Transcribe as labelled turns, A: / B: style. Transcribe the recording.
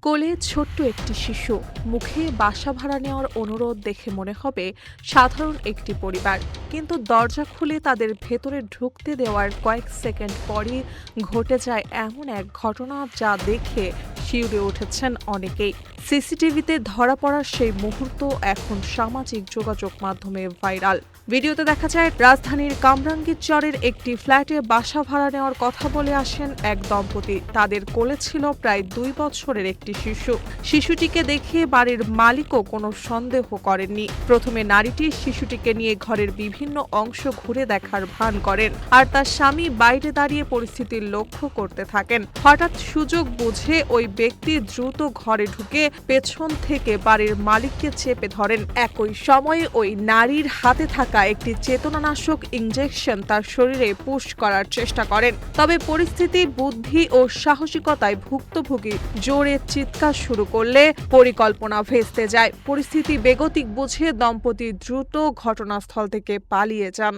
A: কোলে ছোট্ট একটি শিশু, মুখে বাসা ভাড়া নেওয়ার অনুরোধ দেখে মনে হবে সাধারণ একটি পরিবার, কিন্তু দরজা খুলে তাদের ভেতরে ঢুকতে দেওয়ার কয়েক সেকেন্ড পরই ঘটে যায় এমন এক ঘটনা যা দেখে শিউরে উঠেছেন অনেকেই। সিসিটিভিতে ধরা পড়ার সেই মুহূর্ত এখন সামাজিক যোগাযোগ মাধ্যমে ভাইরাল। ভিডিওতে দেখা যায় রাজধানীর কামরাঙ্গীরচরের একটি ফ্ল্যাটে বাসা ভাড়া নেওয়ার কথা বলে আসেন এক দম্পতি। তাদের কোলে ছিল প্রায় 2 বছরের একটি শিশু। শিশুটিকে দেখে বাড়ির মালিকও কোনো সন্দেহ করেননি। প্রথমে নারীটি শিশুটিকে নিয়ে ঘরের বিভিন্ন অংশ ঘুরে দেখার ভান করেন, আর তার স্বামী বাইরে দাঁড়িয়ে পরিস্থিতি লক্ষ্য করতে থাকেন। হঠাৎ সুযোগ বুঝে ওই ব্যক্তি দ্রুত ঘরে ঢুকে পেছন থেকে বাড়ির মালিককে চেপে ধরেন। একই সময়ে ওই নারীর হাতে থাকা একটি চেতনানাশক ইনজেকশন তার শরীরে পুশ করার চেষ্টা করেন। তবে পরিস্থিতি বুদ্ধি ও সাহসিকতায় ভুক্তভোগী জোরে চিৎকার শুরু করলে পরিকল্পনা ভেস্তে যায়। পরিস্থিতি বেগতিক বুঝে দম্পতি দ্রুত ঘটনাস্থল থেকে পালিয়ে যান।